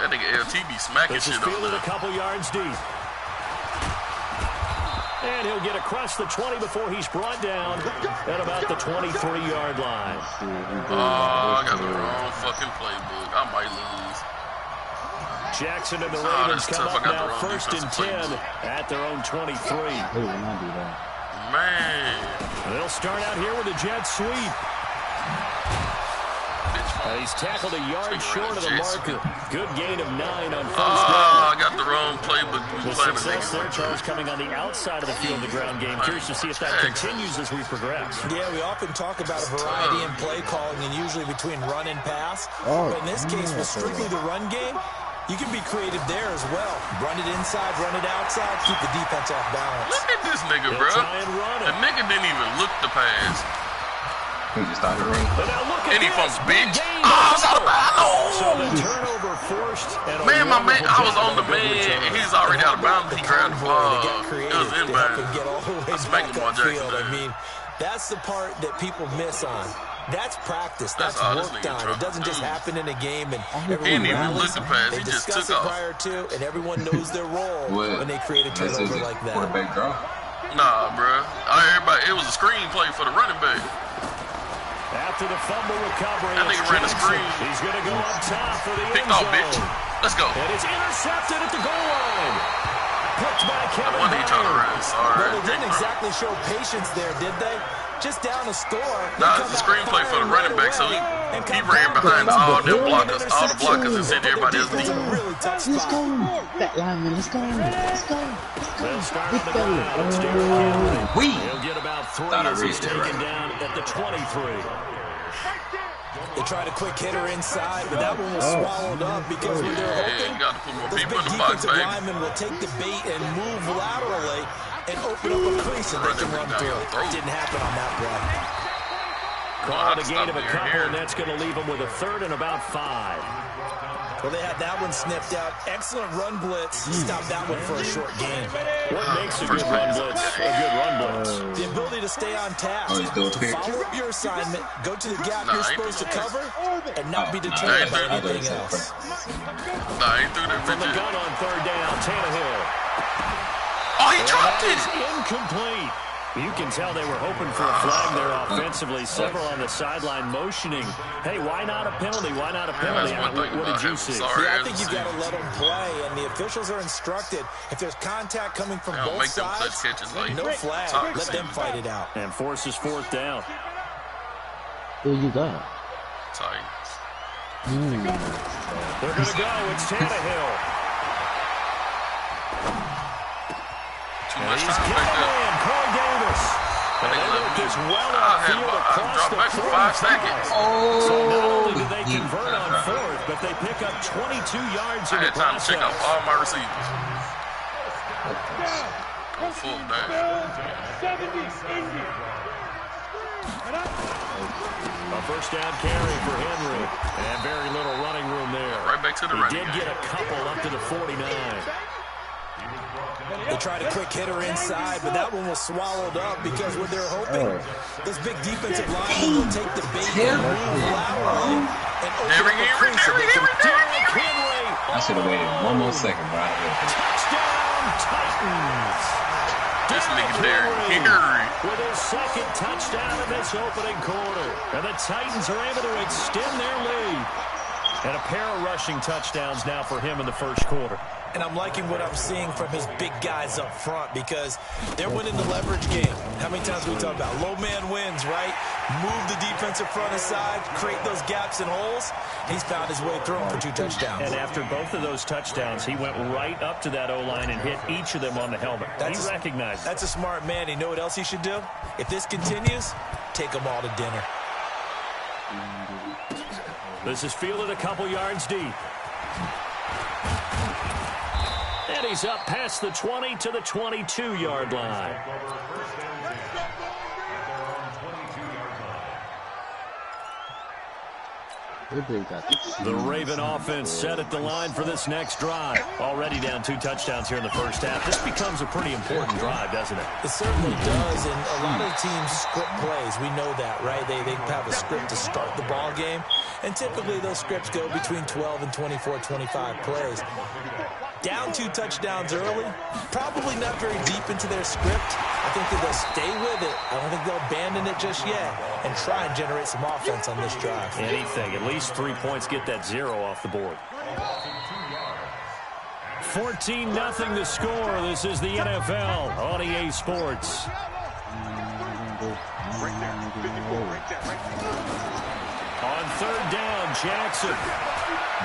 That nigga LT be smacking this shit is fielded up a couple yards deep. And he'll get across the 20 before he's brought down at about the 23-yard line. Oh, I got the wrong fucking playbook. I might lose. Jackson and the Ravens come up now first and 10 playbook. at their own 23. Man. They'll start out here with a jet sweep. He's tackled a yard short of the marker. Good gain of 9 on first down. I got the wrong playbook. The success there, Charles, coming on the outside of the field, the ground game. Curious to see if that continues as we progress. Yeah, we often talk about a variety in play calling and usually between run and pass. But in this case, with strictly the run game, you can be creative there as well. Run it inside, run it outside, keep the defense off balance. Look at this nigga, bro. The nigga didn't even look the pass. He just started running. And he from bitch. Oh, so the turnover forced. Man, my man, I was on the man, and he's already out of bounds. He grabbed the ball. It was inbound. I smacked him on Jackson. I mean, that's the part that people miss on. That's practice. That's worked on. It doesn't just happen in a game and everyone rallies. They discuss it prior to, and everyone knows their role when they create a turnover like that. Quarterback draw? Nah, bro. It was a screenplay for the running back. After the fumble recovery, that nigga ran the screen. He's going to go up top for the picked end off, zone. bitch. Let's go. And it's intercepted at the goal line. Picked by Kevin I wonder he trying to run. Sorry. Well, they didn't exactly show patience there, did they? Just down a score. Nah, it's a screenplay for the running back, so he ran behind all the blockers and sent everybody else deep. Let's go. That lineman, let's go. Let's go. They'll start on the ground. It's Derrick Henry. He'll get about 3 as he's taken down at the 23. They tried a quick hitter inside, but that one was swallowed up because when they're hoping, this big defensive lineman will take the bait and move laterally and open up a crease and they can run through it. Didn't happen on that play. Called a gain of a couple, and that's going to leave them with a third and about 5. Well, they had that one snipped out. Excellent run blitz. Stop that one for a short gain. What makes a good run blitz a good run blitz? The ability to stay on task, to follow up your assignment, go to the gap you're supposed to cover, and not be deterred by anything else. From the gun on third down, Tannehill. Oh, he dropped it. Incomplete. You can tell they were hoping for a flag there offensively. Several on the sideline motioning. Hey, why not a penalty? Why not a penalty? What did you see? I think you've got to let them play, and the officials are instructed. If there's contact coming from both sides, no flag. Let them fight it out. And forces fourth down. Who you got? Titans. They're going to go. It's Tannehill. Too much time back there. Corey Davis. And they worked this well outfield across the back for 5 seconds. So not only do they convert on fourth, but they pick up 22 yards in the process. I had time to check out all my receivers. On full down. A first down carry for Henry. And very little running room there. Right back to the running. He did get a couple up to the 49. They tried a quick hitter inside, but that one was swallowed up because when they're hoping this big defensive line will take the bait and move laterally and open up a crease. I should have waited one more second, bro. Touchdown, Titans. This nigga Derrick Henry with his second touchdown in this opening quarter. And the Titans are able to extend their lead. And a pair of rushing touchdowns now for him in the first quarter. And I'm liking what I'm seeing from his big guys up front because they're winning the leverage game. How many times we talk about low man wins, right? Move the defensive front aside, create those gaps and holes. He's found his way through them for 2 touchdowns. And after both of those touchdowns, he went right up to that O-line and hit each of them on the helmet. He recognized it. That's a smart man. You know what else he should do? If this continues, take them all to dinner. This is fielded a couple yards deep. And he's up past the 20 to the 22-yard line. The Raven offense set at the line for this next drive. Already down 2 touchdowns here in the first half. This becomes a pretty important drive, doesn't it? It certainly does, and a lot of teams script plays. We know that, right? They have a script to start the ball game, and typically those scripts go between 12 and 24, 25 plays. Down 2 touchdowns early, probably not very deep into their script. I think that they'll stay with it. I don't think they'll abandon it just yet and try and generate some offense on this drive. Anything, at least 3 points, get that 0 off the board. 14-0 the score. This is the NFL on EA Sports. On 3rd down, Jackson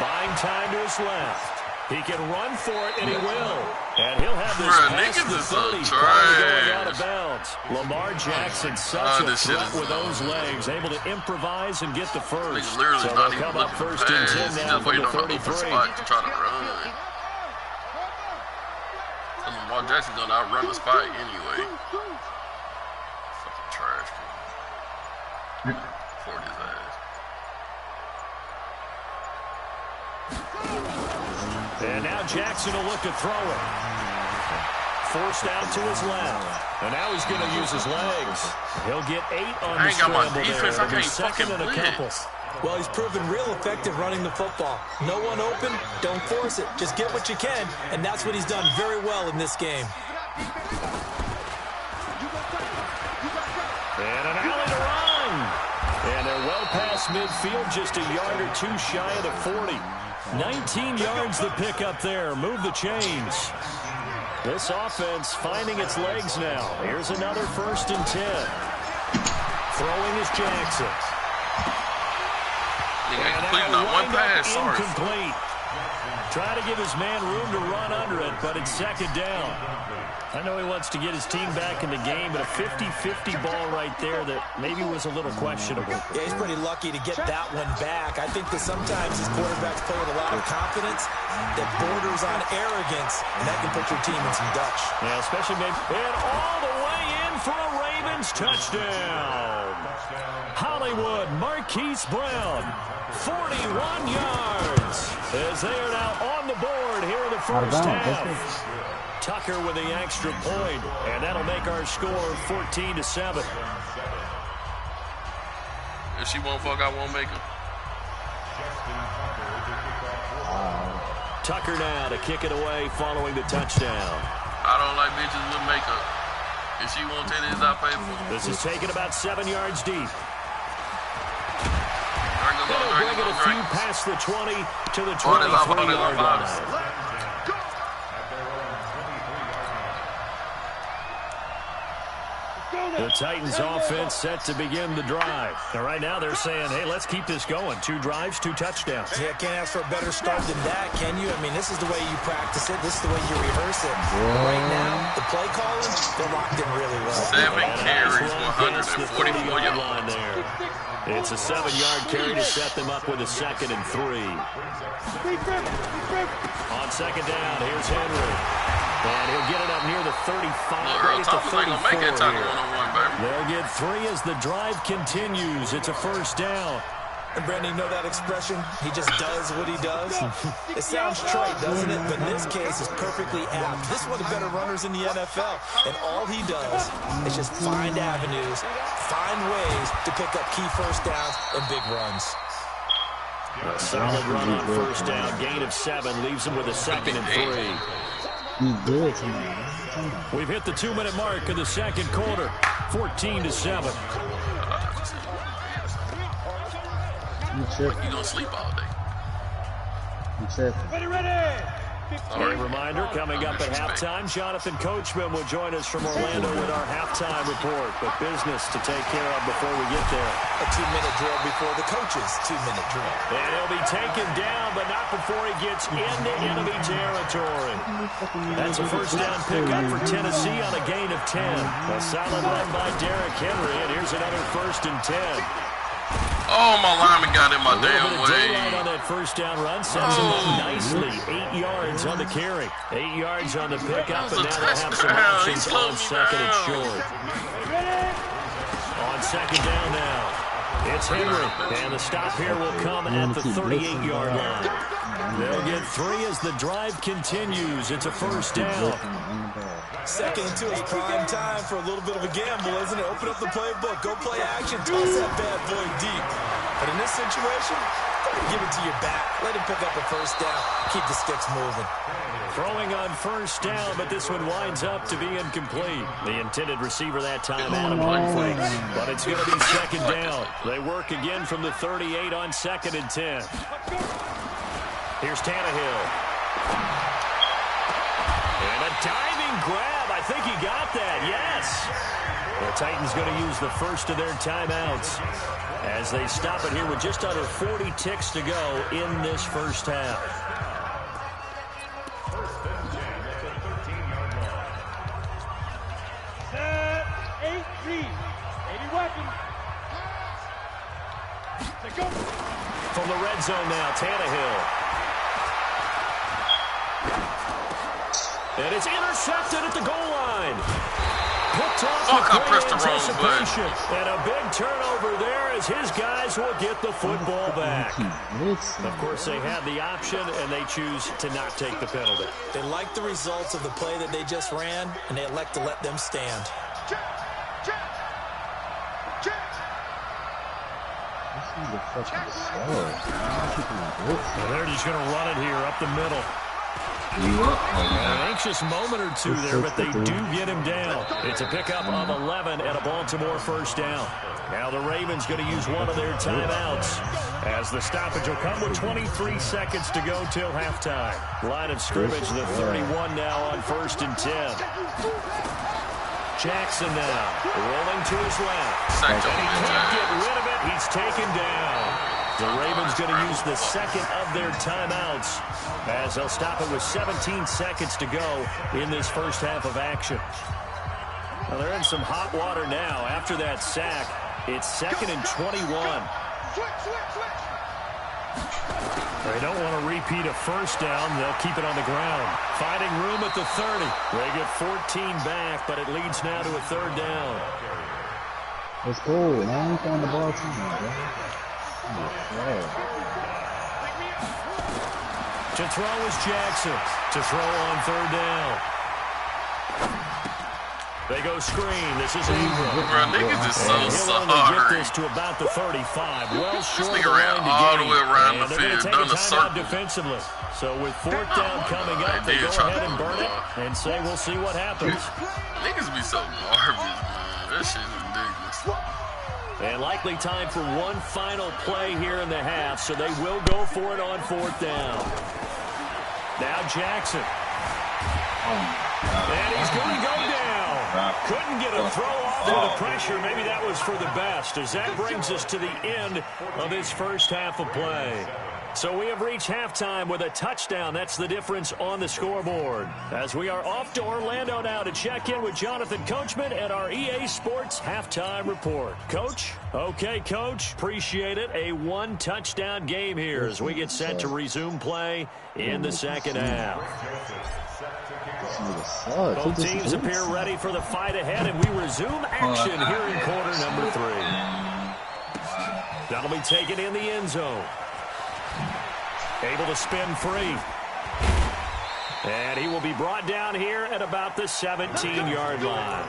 buying time to his left. He can run for it, and he will. And he'll have this past the 30, going out of bounds. Lamar Jackson, such a threat with those legs, able to improvise and get the first. So they'll come up 1st and 10 now from the 33. Lamar Jackson's going to outrun the spot anyway. Fucking trash. For his ass. And now Jackson will look to throw it. Forced out to his left. And now he's going to use his legs. He'll get 8 on the scramble there. I can't fucking blitz. Well, he's proven real effective running the football. No one open, don't force it. Just get what you can, and that's what he's done very well in this game. And an alley to run. And they're well past midfield, just a yard or 2 shy of the 40. 19 yards the pick up there. Move the chains. This offense finding its legs now. Here's another 1st and 10. Throwing is Jackson. Incomplete. Try to give his man room to run under it, but it's 2nd down. I know he wants to get his team back in the game, but a 50-50 ball right there that maybe was a little questionable. Yeah, he's pretty lucky to get that one back. I think that sometimes his quarterbacks play with a lot of confidence that borders on arrogance, and that can put your team in some Dutch. Yeah, especially maybe. And all the way in for a Ravens touchdown. Hollywood Marquise Brown, 41 yards, as they are now on the board here in the first half. Tucker with the extra point, and that'll make our score 14-7. If she won't fuck, I won't make her. Tucker now to kick it away following the touchdown. I don't like bitches with makeup. If she won't take this, I'll pay for it. This is taken about 7 yards deep. They'll bring it a few past the 20 to the 23-yard line. The Titans offense set to begin the drive. And right now they're saying, hey, let's keep this going. 2 drives, 2 touchdowns. Yeah, can't ask for a better start than that, can you? I mean, this is the way you practice it. This is the way you rehearse it. Right now, the play calling, they're locked in really well. 7 carries, 144 yards. There. It's a 7-yard carry to set them up with a 2nd and 3. On 2nd down, here's Henry. And he'll get it up near the 35, right at the 34 here. They'll get 3 as the drive continues. It's a 1st down. And Brandon, you know that expression? He just does what he does. It sounds trite, doesn't it? But in this case, it's perfectly apt. This is one of the better runners in the NFL. And all he does is just find avenues, find ways to pick up key 1st downs and big runs. A solid run on 1st down. Gain of 7 leaves him with a 2nd and 3. We've hit the 2-minute mark of the 2nd quarter. 14-7. You gonna sleep all day? Ready. A reminder, coming up at halftime, Jonathan Coachman will join us from Orlando with our halftime report. But business to take care of before we get there. A 2-minute drill before the coach's 2-minute drill. And he'll be taken down, but not before he gets into enemy territory. That's a 1st down pickup for Tennessee on a gain of 10. A solid run by Derrick Henry, and here's another 1st and 10. Oh, my lineman got in my damn way. On that 1st down run sets him up nicely. 8 yards on the carry. 8 yards on the pickup, and now they'll have some options on 2nd and short. On 2nd down now. It's Henry, and the stop here will come at the 38-yard line. They'll get 3 as the drive continues. It's a first down. Second and 2 is prime time for a little bit of a gamble, isn't it? Open up the playbook, go play action, toss that bad boy deep. But in this situation, give it to your back. Let him pick up a first down. Keep the sticks moving. Throwing on first down, but this one winds up to be incomplete. The intended receiver that time, Adam Humphries. But it's going to be second down. They work again from the 38 on 2nd and 10. Here's Tannehill. And a diving grab. I think he got that. Yes. The Titans going to use the first of their timeouts as they stop it here with just under 40 ticks to go in this first half. From the red zone now, Tannehill. And it's intercepted at the goal line. Picked off I pressed the wrong anticipation. And a big turnover there as his guys will get the football back. Of course, they had the option, and they choose to not take the penalty. They like the results of the play that they just ran, and they elect to let them stand. Well, they're just going to run it here up the middle. An anxious moment or two there, but they do get him down. It's a pickup of 11 and a Baltimore first down. Now the Ravens going to use one of their timeouts as the stoppage will come with 23 seconds to go till halftime. Line of scrimmage, the 31 now on 1st and 10. Jackson now rolling to his left. And he can't get rid of it. He's taken down. The Ravens going to use the second of their timeouts as they'll stop it with 17 seconds to go in this first half of action. Well, they're in some hot water now. After that sack, it's 2nd and 21. They don't want to repeat a first down. They'll keep it on the ground. Finding room at the 30. They get 14 back, but it leads now to a 3rd down. Let's go. Now we found the ball team, bro. To throw is Jackson. To throw on 3rd down. They go screen. This is Ingram. Bro, niggas is so sorry. Get this to about the 35. Well short this of the ran line all to the way around and the they're field, going to take done a a circle. defensively. So with 4th down coming up, they go ahead and burn it and say we'll see what happens. Niggas be so garbage, man. That shit is ridiculous. And likely time for one final play here in the half, so they will go for it on 4th down. Now Jackson. And he's going to go down. Couldn't get a throw off with the pressure. Maybe that was for the best, as that brings us to the end of this first half of play. So we have reached halftime with a touchdown. That's the difference on the scoreboard. As we are off to Orlando now to check in with Jonathan Coachman and our EA Sports Halftime Report. Coach? Okay, Coach. Appreciate it. A 1-touchdown game here as we get set to resume play in the second half. Both teams appear ready for the fight ahead, and we resume action here in quarter number 3. That'll be taken in the end zone. Able to spin free. And he will be brought down here at about the 17-yard line.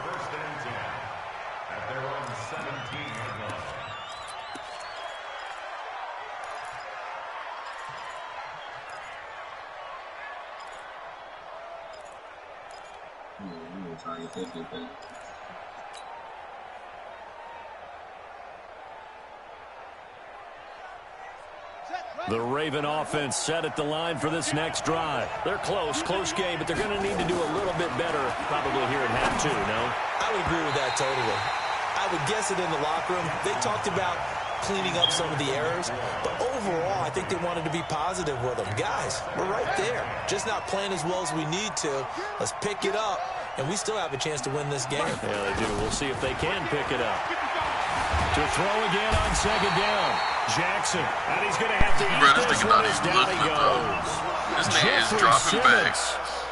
The Raven offense set at the line for this next drive. They're close game, but they're going to need to do a little bit better probably here at half 2, no? I would agree with that totally. I would guess it in the locker room. They talked about cleaning up some of the errors, but overall, I think they wanted to be positive with them. Guys, we're right there. Just not playing as well as we need to. Let's pick it up, and we still have a chance to win this game. Yeah, they do. We'll see if they can pick it up. To throw again on second down. Jackson. And he's going to have to eat this one as down he goes. This thing is dropping back.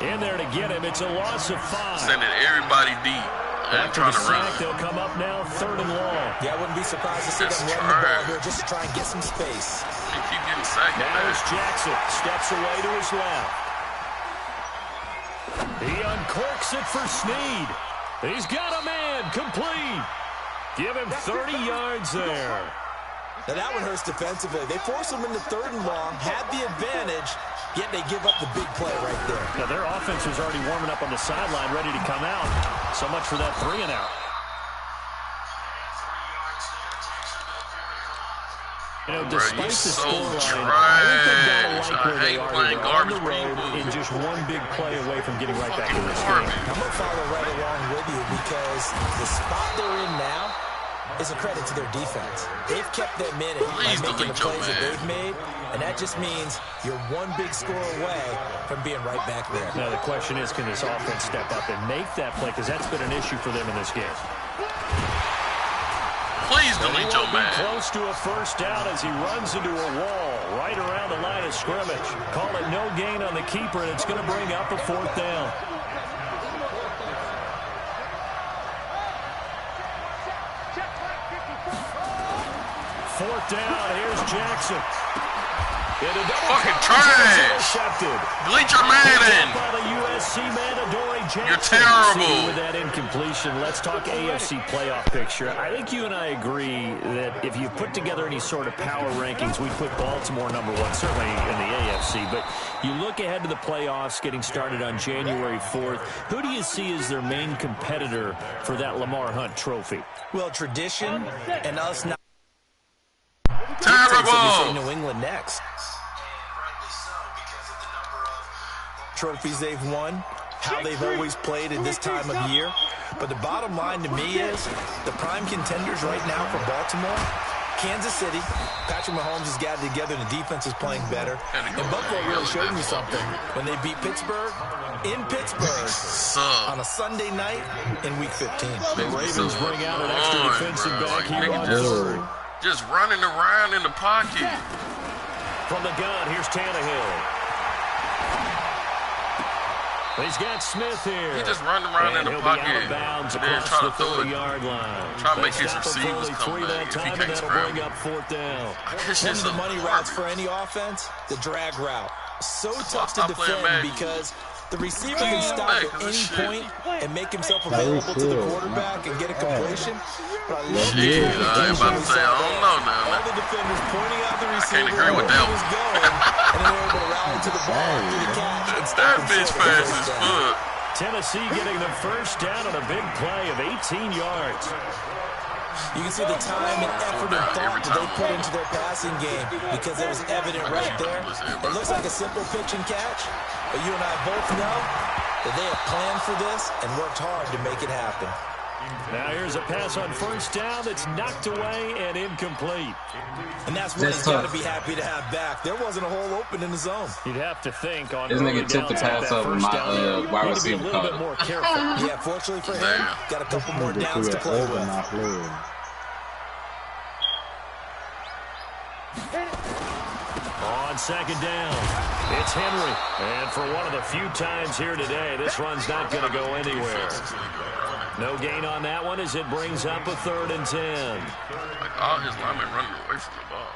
In there to get him. It's a loss of 5. Sending everybody deep. After the sack, they'll come up now 3rd and long. Yeah, I wouldn't be surprised to see them run the ball here just to try and get some space. They keep getting sacked. Now it's Jackson. Steps away to his left. He uncorks it for Snead. He's got a man. Complete. Give him 30 yards there. Now that one hurts defensively. They force him into 3rd and long, had the advantage, yet they give up the big play right there. Now their offense was already warming up on the sideline, ready to come out. So much for that 3 and out. You know, despite the scoreline, I hate playing garbage people. In just one big play away from getting right back in this game. I'm going to follow right along with you because the spot they're in now is a credit to their defense. They've kept them in it by making the plays that they've made, and that just means you're one big score away from being right back there. Now the question is, can this offense step up and make that play? Because that's been an issue for them in this game. Please delete your man. Close to a 1st down as he runs into a wall right around the line of scrimmage. Call it no gain on the keeper, and it's going to bring up a 4th down. Fourth down, here's Jackson. Fucking trash. Delete your man in. You're terrible. With that incompletion, let's talk AFC playoff picture. I think you and I agree that if you put together any sort of power rankings, we'd put Baltimore #1, certainly in the AFC. But you look ahead to the playoffs getting started on January 4th. Who do you see as their main competitor for that Lamar Hunt trophy? Well, tradition and us not. Terrible. New England next. Trophies they've won, how they've always played at this time of year. But the bottom line to me is the prime contenders right now for Baltimore, Kansas City. Patrick Mahomes has gathered together. The defense is playing better. And Buffalo really showed me something when they beat Pittsburgh in Pittsburgh on a Sunday night in Week 15. The Ravens bring out an extra defensive back here on 3rd. Just running around in the pocket. From the gun, here's Tannehill. He's got Smith here. He just running around in the pocket and then try to throw it. Line. Try to make his receivers come back if he can't scramble. Up 4th down. One of the money routes for any offense, the drag route. So tough to defend because the receiver can stop at any point and make himself available to the quarterback and get a completion. But I love I ain't about to say, I don't know now. All the defenders pointing out the receiver. I can't agree with that one. And then they're able to rally to the ball and the catch. That bitch fast as fuck. Tennessee getting the 1st down on a big play of 18 yards. You can see the time and effort and thought that they put into their passing game because it was evident right there. It looks like a simple pitch and catch, but you and I both know that they have planned for this and worked hard to make it happen. Now here's a pass on 1st down that's knocked away and incomplete. And that's what he's got to be happy to have back. There wasn't a hole open in the zone. You'd have to think on this nigga tipped the pass over my wide receiver card. Yeah, fortunately for him, got a couple more downs to play with. On 2nd down, it's Henry. And for one of the few times here today, this run's not going to go anywhere. No gain on that one as it brings up a 3rd and 10. Like all his linemen running away from the ball.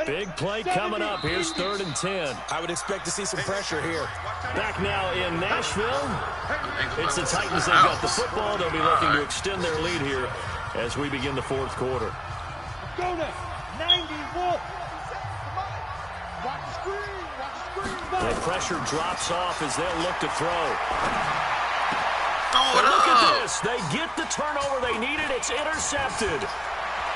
Big play coming up. Here's 3rd and 10. I would expect to see some pressure here. Back now in Nashville. It's the Titans. They've got the football. They'll be looking to extend their lead here as we begin the 4th quarter. The pressure drops off as they'll look to throw. But look at this. They get the turnover they needed. It's intercepted.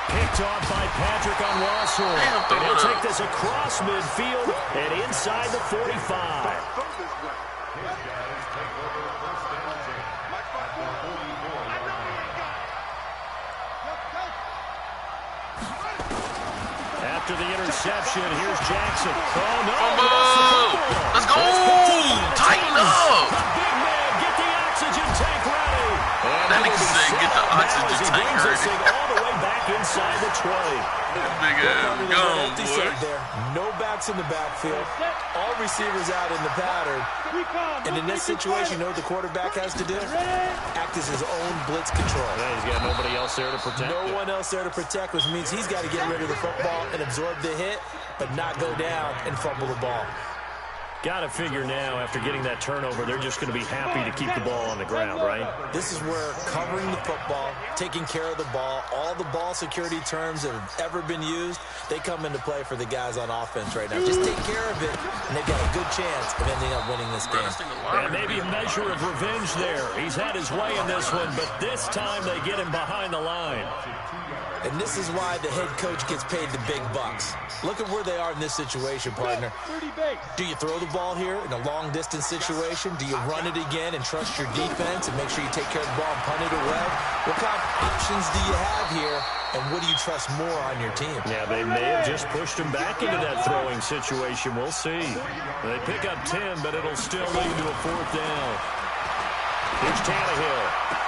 Picked off by Patrick on Russell. And he'll take this across midfield and inside the 45. After the interception, here's Jackson. Oh, no. Let's go. Tighten up. The big man, get the oxygen tank ready. That nigga said get the oxygen tank ready. All the way back inside the 20. Big ass gone, boy. No backs in the backfield. All receivers out in the pattern. And in this situation, you know what the quarterback has to do? Act as his own blitz control. Yeah, he's got nobody else there to protect. No one else there to protect, which means he's got to get rid of the football and absorb the hit, but not go down and fumble the ball. Got to figure now, after getting that turnover, they're just going to be happy to keep the ball on the ground, right? This is where covering the football, taking care of the ball, all the ball security terms that have ever been used, they come into play for the guys on offense right now. Just take care of it, and they've got a good chance of ending up winning this game. And maybe a measure of revenge there. He's had his way in this one, but this time they get him behind the line. And this is why the head coach gets paid the big bucks. Look at where they are in this situation, partner. Do you throw the ball here in a long-distance situation? Do you run it again and trust your defense and make sure you take care of the ball and punt it away? What kind of options do you have here, and what do you trust more on your team? Yeah, they may have just pushed him back into that throwing situation. We'll see. They pick up 10, but it'll still lead to a 4th down. Here's Tannehill.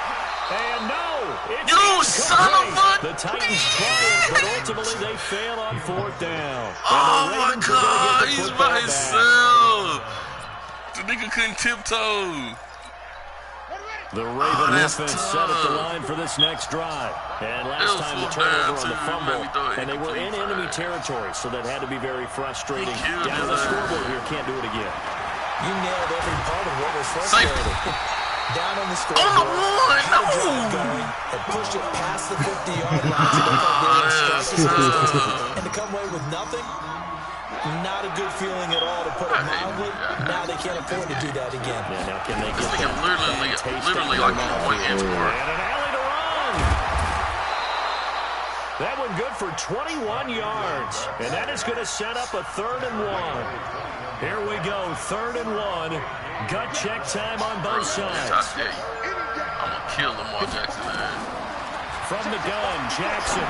And no, it's you son of a... The Titans tried, but ultimately they fail on 4th down. Oh my God, he's by himself. The nigga couldn't tiptoe. The Raven offense set at the line for this next drive. And last time the turnover on the fumble, and they were in enemy territory, so that had to be very frustrating. Down the scoreboard here, can't do it again. You nailed every part of what was frustrating. Down on the scoreboard. On the one! No! And push it past the 50-yard line. And to come away with nothing, not a good feeling at all, to put it mildly. Now they can't afford to do that again. Yeah, now can they get this literally like on a 1-inch board. And an alley to run. That one good for 21 yards. And that is going to set up a 3rd and 1. Here we go, 3rd and 1. Gut check time on both sides. I tell you, I'm going to kill Lamar Jackson, man. From the gun, Jackson.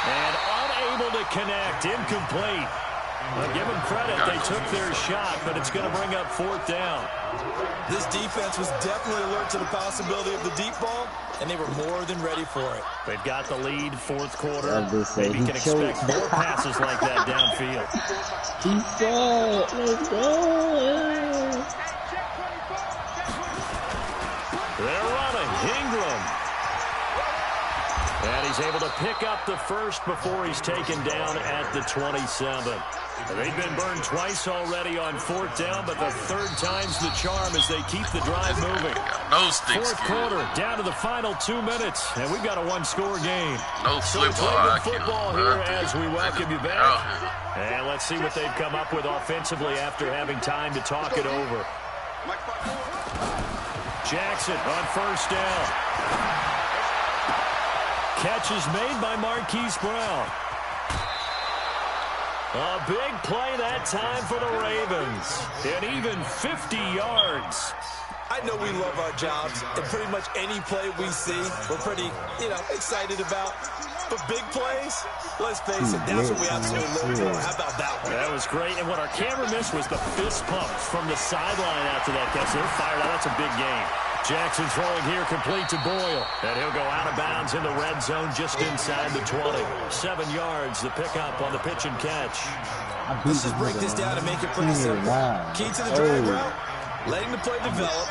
And unable to connect, incomplete. I'll give them credit, they took their shot, but it's going to bring up 4th down. This defense was definitely alert to the possibility of the deep ball, and they were more than ready for it. They've got the lead, 4th quarter. Maybe you can expect more passes like that downfield. He said, let's go. They're running, Ingram. And he's able to pick up the first before he's taken down at the 27. They've been burned twice already on 4th down, but the 3rd time's the charm as they keep the drive moving. No sticks. 4th quarter, down to the final 2 minutes, and we've got a 1-score game. No football here as we welcome you back. And let's see what they've come up with offensively after having time to talk it over. Jackson on 1st down. Catch is made by Marquise Brown. A big play that time for the Ravens. And even 50 yards. I know we love our jobs, and pretty much any play we see, we're pretty, excited about. But big plays, let's face it, that's what we absolutely live for. How about that one? That was great. And what our camera missed was the fist pump from the sideline after that catch. They're fired out. That's a big game. Jackson throwing here, complete to Boyle. And he'll go out of bounds in the red zone just inside the 20. 7 yards, the pickup on the pitch and catch. Let's just break this down and make it pretty simple. Key to the drag route, letting the play develop,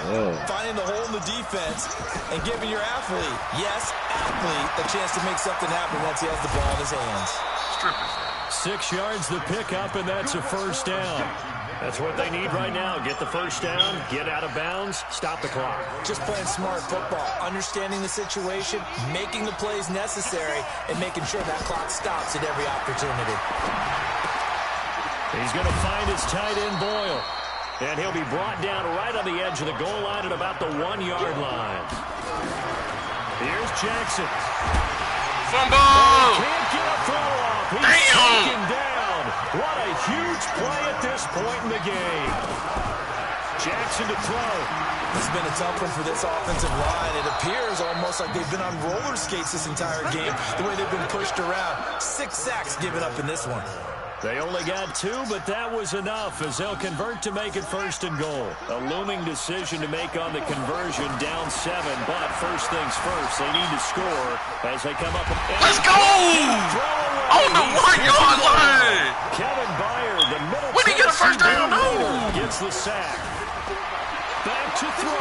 finding the hole in the defense, and giving your athlete, a chance to make something happen once he has the ball in his hands. 6 yards, the pickup, and that's a 1st down. That's what they need right now. Get the 1st down, get out of bounds, stop the clock. Just playing smart football, understanding the situation, making the plays necessary, and making sure that clock stops at every opportunity. He's going to find his tight end, Boyle. And he'll be brought down right on the edge of the goal line at about the 1-yard line. Here's Jackson. Fumble! Can't get a throw off. He's taken down. What a huge play at this point in the game. Jackson to throw. It's been a tough one for this offensive line. It appears almost like they've been on roller skates this entire game, the way they've been pushed around. 6 sacks given up in this one. They only got 2, but that was enough as they'll convert to make it 1st and goal. A looming decision to make on the conversion, down 7, but first things first, they need to score as they come up. Let's go! On the 1-yard line! Kevin Byard, the middle. When did he get a first down? No! Gets the sack. Back to throw.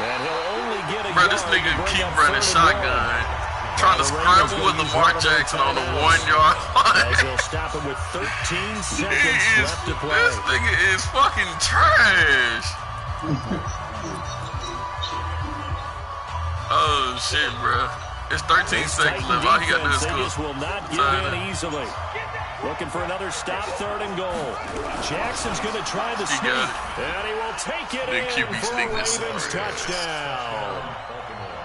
And he'll only get a Bro, this nigga keep running shotgun. Trying to scramble with Lamar Jackson on the 1-yard line. As they'll stop him with 13 seconds left to play. This nigga is fucking trash. Oh shit, bro. It's 13 seconds left. All he got to do is score. Will not give in easily. Looking for another stop, 3rd and goal. Jackson's going to try the sneak, and he will take it in for a Ravens touchdown.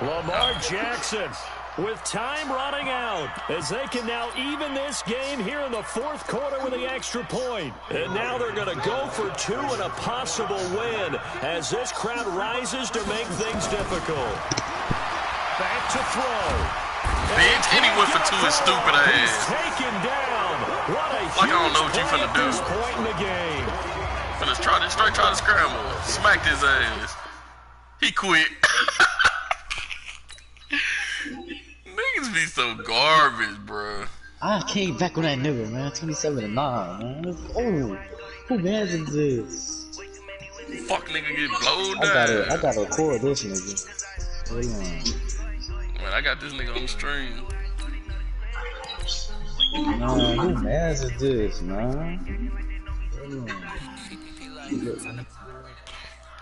Lamar Jackson with time running out as they can now even this game here in the 4th quarter with the extra point. And now they're going to go for 2 and a possible win as this crowd rises to make things difficult. Back to throw. Bitch, and he went for 2 his stupid ass. He's taken down. What a like I don't know what you finna do. Point in the game. Finna try to scramble. Smacked his ass. He quit. Niggas be so garbage, bro. I came back with that nigga, man. 27-9, man. Oh, who man is this? Fuck nigga get blowed down. I gotta record this nigga. Hold on. Man, I got this nigga on the stream. No, who man is this, man? Hold on.